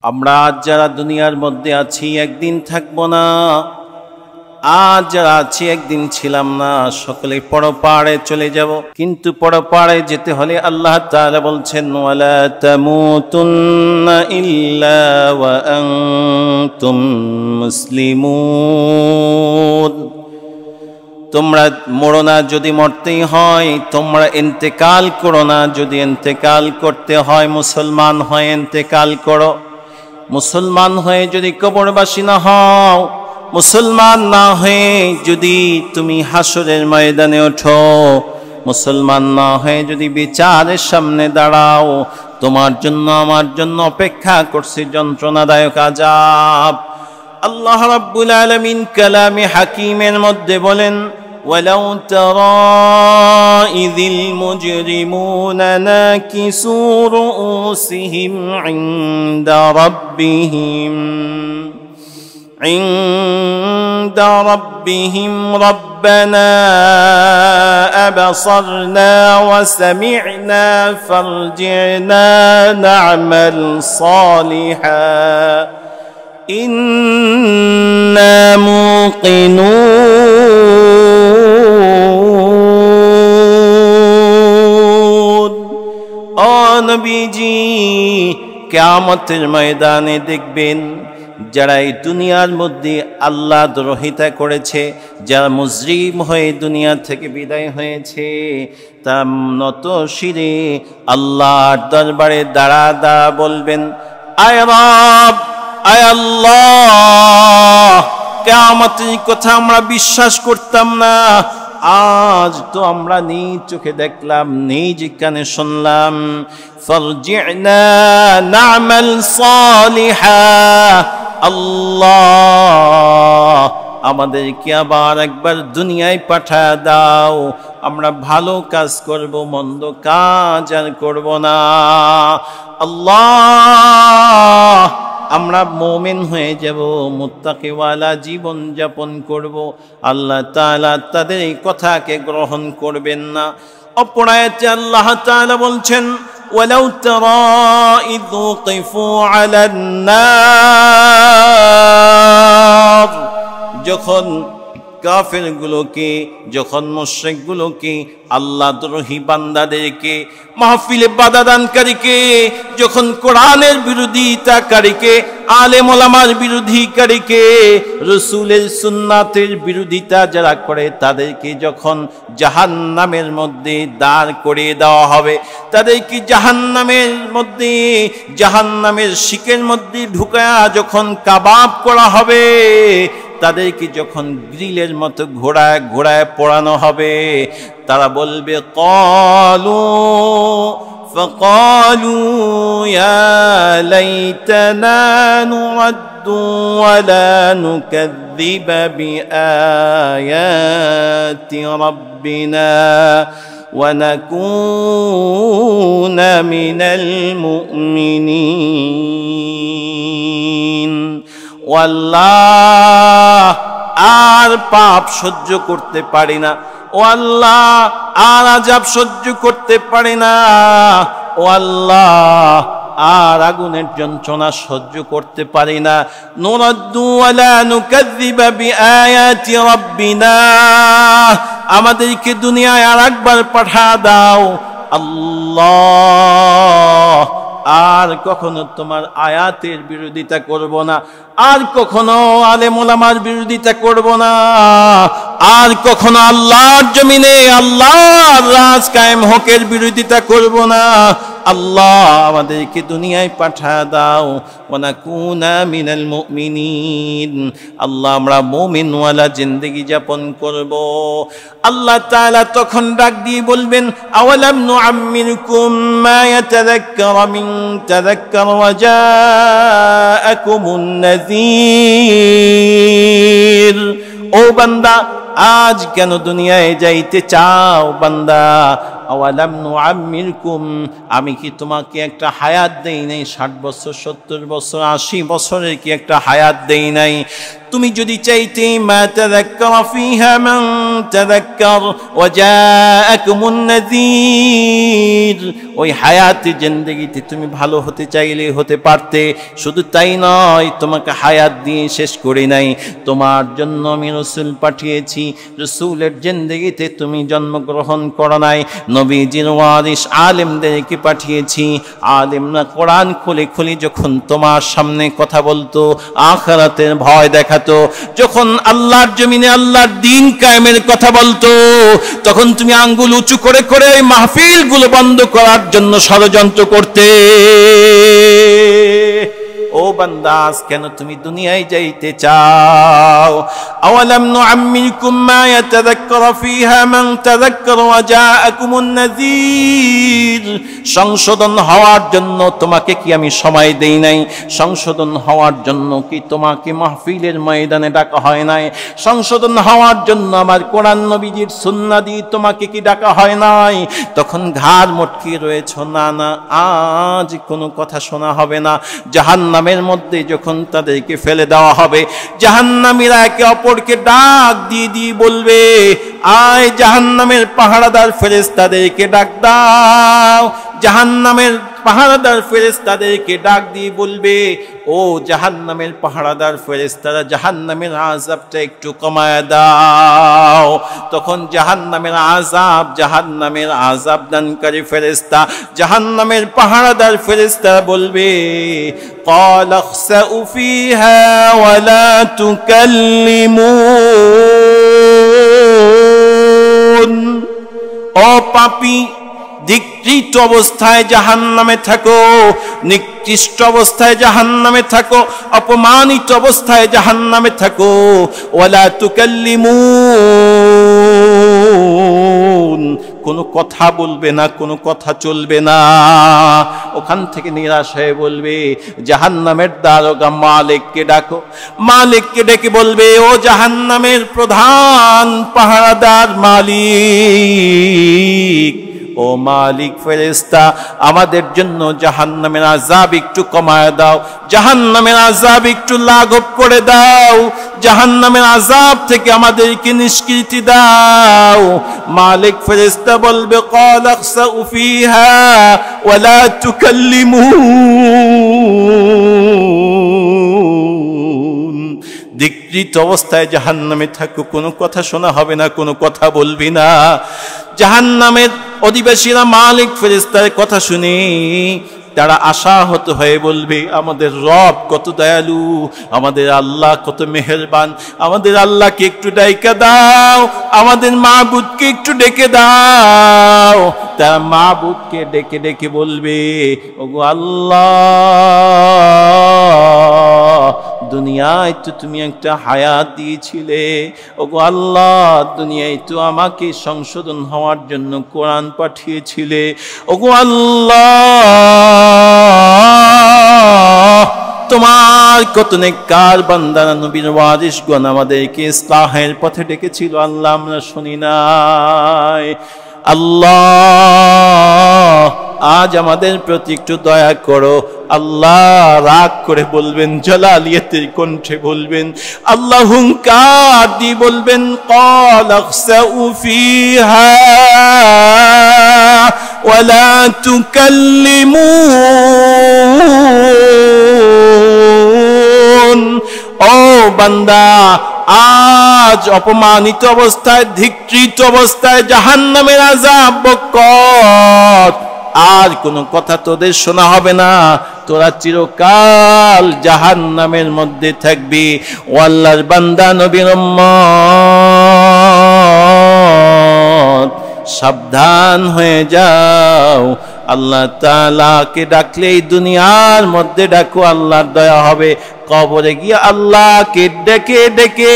আমরা আজ যারা দুনিয়ার মধ্যে আছি একদিন থাকবো না, আজ যারা আছি একদিন ছিলাম না, সকলে পরপারে চলে যাব। কিন্তু পরপারে যেতে হলে আল্লাহ তাআলা বলছেন ওয়ালা তামুতুন্না ইল্লা ওয়া আনতুম মুসলিমুন। তোমরা মরো না, যদি মরতেই হয় তোমরা ইন্তেকাল করো না, যদি ইন্তেকাল করতে হয় মুসলমান হয়ে ইন্তেকাল করো। মুসলমান হয়ে যদি কবরবাসী না হও, মুসলমান না হয়ে যদি তুমি হাসরের ময়দানে ওঠো, মুসলমান না হয়ে যদি বিচারের সামনে দাঁড়াও, তোমার জন্য আমার জন্য অপেক্ষা করছে যন্ত্রণাদায়ক আযাব। আল্লাহ রাব্বুল আলামিন কালামে হাকিমের মধ্যে বলেন ওয়ালাউ তারা ইযিল মুজরিমুনা নাকিসু রুউসিহিম ইনদা রাব্বিহিম রব্বানা আবসারনা ওয়া সামি'না ফারজি'না না'মাল সালিহান ইন্না মুকিনুন। ও নবীজি, কিয়ামতের ময়দানে দেখবেন যারা এই দুনিয়ার মধ্যে আল্লাহ দ্রোহিতা করেছে, যারা মুজরিম হয়ে দুনিয়া থেকে বিদায় হয়েছে, তা নত শিরে আল্লাহর দরবারে দাঁড়া বলবেন আয় রব, আয় আল্লাহ, কিয়ামতের কথা আমরা বিশ্বাস করতাম না, আজ তো আমরা নিজ চোখে দেখলাম, নিজ কানে শুনলাম। ফারজি'না না'মাল সালিহান, আল্লাহ আমাদেরকে আবার একবার দুনিয়ায় পাঠায় দাও, আমরা ভালো কাজ করব, মন্দ কাজ আর করব না। আল্লাহ আমরা মুমিন হয়ে যাব, মুত্তাকিওয়ালা জীবন যাপন করব। আল্লাহ তাআলা তাদের এই কথাকে গ্রহণ করবেন না। অপর আয়াতে আল্লাহ তাআলা বলছেন ওয়ালাউ তারা ইয ওয়িফু আলান নার, যখন কাফেরগুলোকে, যখন মুশরিকগুলোকে, আল্লাহদ্রোহী বান্দাদেরকে, মাহফিলে বাধাদানকারীকে, যখন কোরআনের বিরোধিতাকারীকে, আলেম ওলামার বিরোধিকারীকে, রাসূলের সুন্নাতের বিরোধিতা যারা করে তাদেরকে যখন জাহান্নামের মধ্যে দাঁড় করিয়ে দেওয়া হবে, তাদেরকে জাহান্নামের মধ্যে, জাহান্নামের শিকের মধ্যে ঢুকায়া যখন কাবাব করা হবে, তাদেরকে যখন গ্রিলের মতো ঘোড়ায় ঘোড়ায় পোড়ানো হবে, তারা বলবে ফাকালু ইয়া লাইতানা নুরাদ্দু ওয়া লা নুকাযযিবা বিআয়াতি রাব্বিনা ওয়া নাকুনা মিনাল মুমিনিন। ও আল্লাহ, আর পাপ সহ্য করতে পারি না, ও আল্লাহ আর আযাব সহ্য করতে পারি না, ও আল্লাহ আর আগুনের যন্ত্রণা সহ্য করতে পারি না। নুরাদ্দু ওয়া লা নুকাযযিবা বিআয়াতি রাব্বিনা, আমাদেরকে দুনিয়ায় আর একবার পাঠা দাও আল্লাহ, আর কখনো তোমার আয়াতের বিরোধিতা করব না, আর কখনো আলেম ওলামার বিরোধিতা করব না, আর কখনো আল্লাহর জমিনে আল্লাহর রাজ কায়েম হকের বিরোধিতা করব না। আল্লাহ আমাদেরকে দুনিয়ায় পাঠা দাও, ওয়া নাকুনা মিনাল মুমিনিন, আল্লাহ আমরা মুমিনওয়ালা জিন্দেগি যাপন করব। আল্লাহ তাআলা তখন ডাক দিয়ে বলবেন আওয়ালাম নুআম্মিরকুম মা ইয়াতাযাক্কারু মিন তাযাক্কার ওয়া জাআকুমুন নাযীর। ও বান্দা, আজ কেন দুনিয়ায় যাইতে চাও বান্দা? আওয়ালাম নুআম্মিরকুম, আমি কি তোমাকে একটা হায়াত দেই নাই? 60 বছর, 70 বছর, 80 বছরের কি একটা হায়াত দেই নাই? তুমি যদি চাইতে মা তাযাক্কারা ফিহা মান তাযাক্কার ওয়া জাআকুমুন নাযীর, ওই হায়াতে জিন্দেগিতে তুমি ভালো হতে চাইলে হতে পারতে। শুধু তাই নয়, তোমাকে হায়াত দিয়ে শেষ করি নাই, তোমার জন্য আমি রাসূল পাঠিয়েছি। রাসূলের জিন্দেগিতে তুমি জন্মগ্রহণ করো নাই, নবীজির ওয়ারিস আলেমদেরকে পাঠিয়েছি। আলেমরা কোরআন খুলে খুলে যখন তোমার সামনে কথা বলতো, আখিরাতের ভয় দেখাতো, যখন আল্লাহর জমিনে আল্লাহর দ্বীন কায়েমের কথা বলতো, তখন তুমি আঙ্গুল উঁচু করে করে ওই মাহফিলগুলো বন্ধ করার জন্য ষড়যন্ত্র করতে। ও বান্দা, কেন তুমি দুনিয়ায় যাইতে চাও? আওয়ালাম নুআম্মিরকুম মা ইয়াতাযাক্কারু ফিহা মান তাযাক্কারা ওয়া জাআকুমুন নাযীর। সংশোধন হওয়ার জন্য তোমাকে কি আমি সময় দেই নাই? সংশোধন হওয়ার জন্য কি তোমাকে মাহফিলের ময়দানে ডাকা হয় নাই? সংশোধন হওয়ার জন্য আমার কোরআন নবীজির সুন্নাহ দিয়ে তোমাকে কি ডাকা হয় নাই? তখন ঘাড় মটকে রয়েছ, না না, আজ কোনো কথা শোনা হবে না। জাহান্নামের মধ্যে যখন তাদেরকে ফেলে দেওয়া হবে, জাহান্নামীরা একে অপরকে ডাক দিয়ে দিয়ে বলবে, আয় জাহান্নামের পাহারাদার ফেরেশতাদেরকে ডাক দাও। জাহান্নামের পাহারাদার ফেরেশতাদেরকে ডাক দিয়ে বলবে, ও জাহান্নামের পাহারাদার ফেরেশতারা, জাহান্নামের আযাবটা একটু কমায় দাও। তখন জাহান্নামের আযাব দানকারী ফেরেশতা, জাহান্নামের পাহারাদার ফেরেশতা বলবে, ক্বালা খসাউ ফিহা ওয়া লা তুকাল্লিমুন। ও পাপী, নিকৃষ্ট অবস্থায় জাহান্নামে থাকো, নিকৃষ্ট অবস্থায় জাহান্নামে থাকো, অপমানিত অবস্থায় জাহান্নামে থাকো। ওয়ালা তুকাল্লিমুন, কোনো কথা বলবে না, কোনো কথা চলবে না। ওখান থেকে নিরাশ হয়ে বলবে, জাহান্নামের দারোগা মালিককে ডাকো। মালিককে ডেকে বলবে, ও জাহান্নামের প্রধান পাহারাদার মালিক, ও মালিক ফেরেশতা, আমাদের জন্য জাহান্নামের আযাব একটু কমায় দাও, জাহান্নামের আযাব একটু লাঘব করে দাও, জাহান্নামের আযাব থেকে আমাদেরকে নিষ্কৃতি দাও। মালিক ফেরেশতা বলবে, ক্বালা খসাউ ফিহা ওয়া লা তুকাল্লিমুন। নিকৃষ্ট অবস্থায় জাহান্নামে থাকো, কোনো কথা শোনা হবে না, কোনো কথা বলবি না। জাহান্নামের অধিবাসীরা মালিক ফেরেশতার কথা শুনে তারা আশাহত হয়ে বলবে, আমাদের রব কত দয়ালু, আমাদের আল্লাহ কত মেহেরবান, আমাদের আল্লাহকে একটু ডাইকা দাও, আমাদের মাবুদকে একটু ডেকে দাও। তারা মাবুদকে ডেকে ডেকে বলবে, ওগো আল্লাহ, দুনিয়ায় তো তুমি একটা হায়াত দিয়েছিলে, ওগো আল্লাহ, দুনিয়ায় তো আমাকে সংশোধন হওয়ার জন্য কোরআন পাঠিয়েছিলে, ওগো আল্লাহ, তোমার কত নেককার বান্দারা নবীর ওয়ারিসগণ আমাদেরকে ইসলাহের পথে ডেকেছিল, আল্লাহ আমরা শুনি নাই। আল্লাহ, আজ আমাদের প্রতি একটু দয়া করো। আল্লাহ রাগ করে বলবেন, জালালিয়াতের কণ্ঠে বলবেন, আল্লাহ হুঙ্কার দিয়ে বলবেন, ক্বালা খসাউ ফিহা ওয়া লা তুকাল্লিমুন। ও বান্দা, আজ অপমানিত অবস্থায়, ধিক্কৃত অবস্থায় জাহান্নামের আযাব বকত, আর কোনো কথা তোদের শোনা হবে না, তোরা চিরকাল জাহান্নামের মধ্যে থাকবি। ও আল্লাহর বান্দা, নবীর উম্মত, সাবধান হয়ে যাও। আল্লাহ তাআলাকে ডাকলেই দুনিয়ার মধ্যে ডাকো, আল্লাহর দয়া হবে। কবরে গিয়ে আল্লাহকে ডেকে ডেকে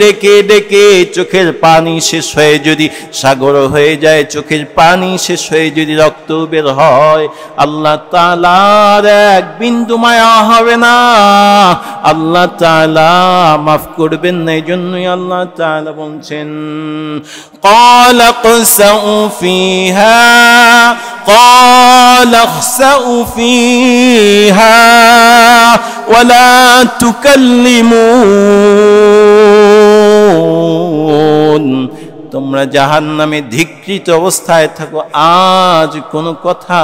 ডেকে ডেকে চোখের পানি শেষ হয়ে যদি সাগর হয়ে যায়, চোখের পানি শেষ হয়ে যদি রক্ত বের হয়, আল্লাহ তাআলার এক বিন্দু মায়া হবে না, আল্লাহ তাআলা মাফ করবেন না। এই জন্যই আল্লাহ তাআলা বলছেন, ক্বালা কসাউ ফিহা قال اخسأوا فيها ولا تكلمون তোমরা জাহান্নামে ধিক্কৃত অবস্থায় থাকো আজ কোনো কথা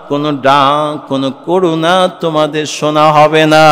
কোনো ডাক কোনো করুণা তোমাদের শোনা হবে না